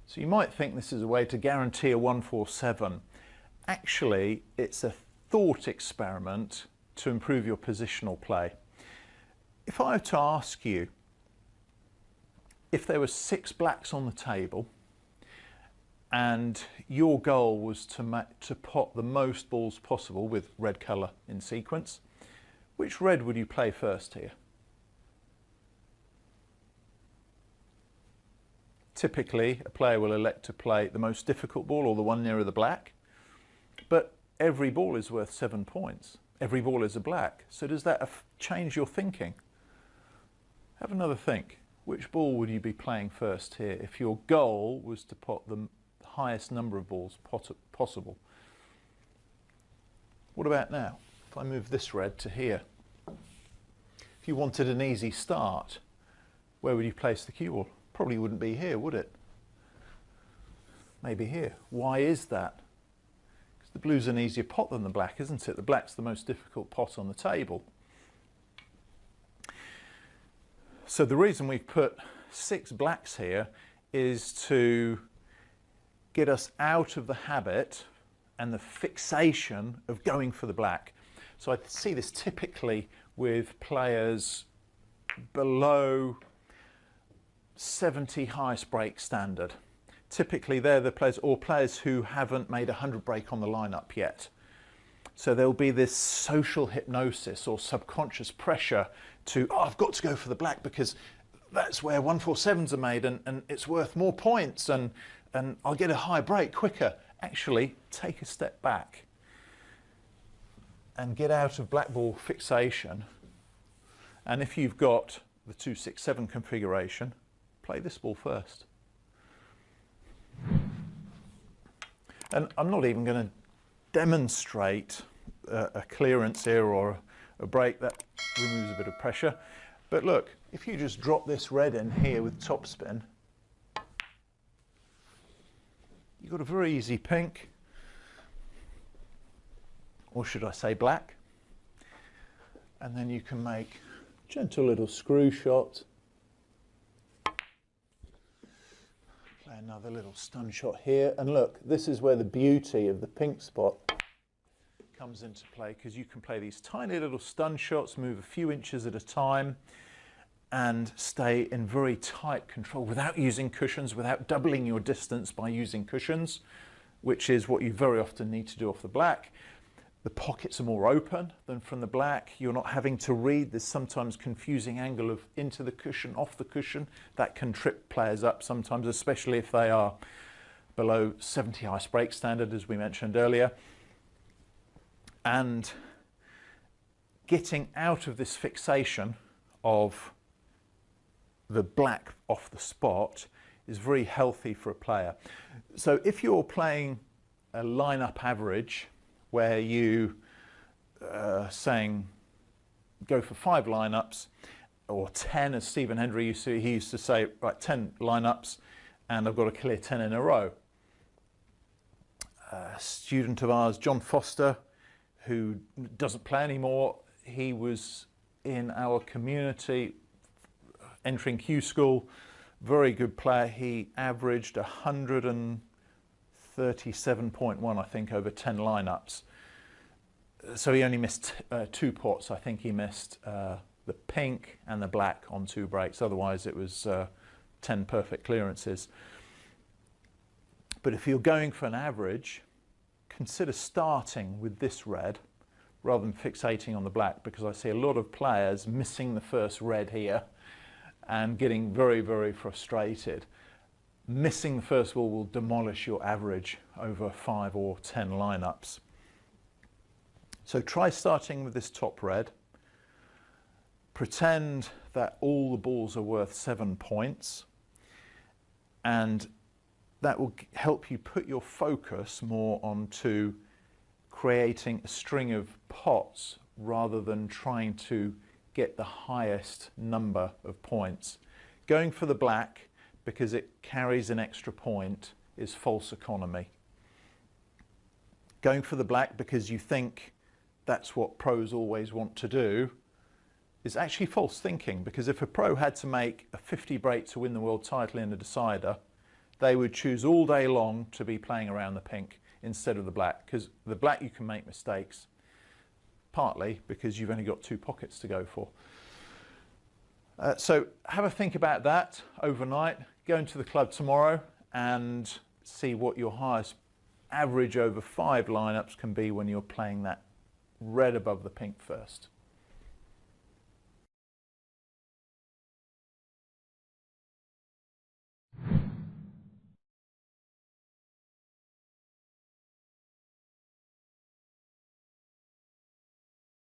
So you might think this is a way to guarantee a 147. Actually, it's a thought experiment to improve your positional play. If I were to ask you, if there were 6 blacks on the table and your goal was to pot the most balls possible with red colour in sequence, which red would you play first here? Typically, a player will elect to play the most difficult ball or the one nearer the black, but every ball is worth 7 points. Every ball is a black. So does that change your thinking? Have another think. Which ball would you be playing first here if your goal was to pot the highest number of balls possible? What about now? If I move this red to here. If you wanted an easy start, where would you place the cue ball? Probably wouldn't be here, would it? Maybe here. Why is that? Because the blue's an easier pot than the black, isn't it? The black's the most difficult pot on the table. So the reason we've put 6 blacks here is to get us out of the habit and the fixation of going for the black. So I see this typically with players below 70 highest break standard. Typically they're the players, or players who haven't made a 100 break on the lineup yet. So there'll be this social hypnosis or subconscious pressure to, oh, I've got to go for the black because that's where 147s are made and it's worth more points and I'll get a high break quicker. Actually, take a step back and get out of black ball fixation. And if you've got the 2-6-7 configuration, play this ball first. And I'm not even going to demonstrate a clearance here or a break. That removes a bit of pressure. But look, if you just drop this red in here with topspin, you've got a very easy pink, or should I say black, and then you can make a gentle little screw shot, play another little stun shot here, and look, this is where the beauty of the pink spot comes into play, because you can play these tiny little stun shots, move a few inches at a time, and stay in very tight control without using cushions, without doubling your distance by using cushions, which is what you very often need to do off the black. The pockets are more open than from the black. You're not having to read this sometimes confusing angle of into the cushion, off the cushion. That can trip players up sometimes, especially if they are below 70 highest break standard, as we mentioned earlier. And getting out of this fixation of the black off the spot is very healthy for a player. So if you're playing a lineup average where you saying go for 5 lineups or 10, as Stephen Hendry used to say, right, 10 lineups and I've got to clear 10 in a row. A student of ours, John Foster, who doesn't play anymore, he was in our community entering Q school, very good player. He averaged 137.1, I think, over 10 lineups. So he only missed 2 pots. I think he missed the pink and the black on 2 breaks. Otherwise, it was 10 perfect clearances. But if you're going for an average, consider starting with this red rather than fixating on the black, because I see a lot of players missing the first red here and getting very, very frustrated. Missing the first ball will demolish your average over 5 or 10 lineups. So try starting with this top red. Pretend that all the balls are worth 7 points, and that will help you put your focus more onto creating a string of pots rather than trying to get the highest number of points. Going for the black because it carries an extra point is false economy. Going for the black because you think that's what pros always want to do is actually false thinking, because if a pro had to make a 50 break to win the world title in a decider, they would choose all day long to be playing around the pink instead of the black, because the black you can make mistakes, partly because you've only got 2 pockets to go for. So have a think about that overnight, go into the club tomorrow and see what your highest average over 5 lineups can be when you're playing that red above the pink first.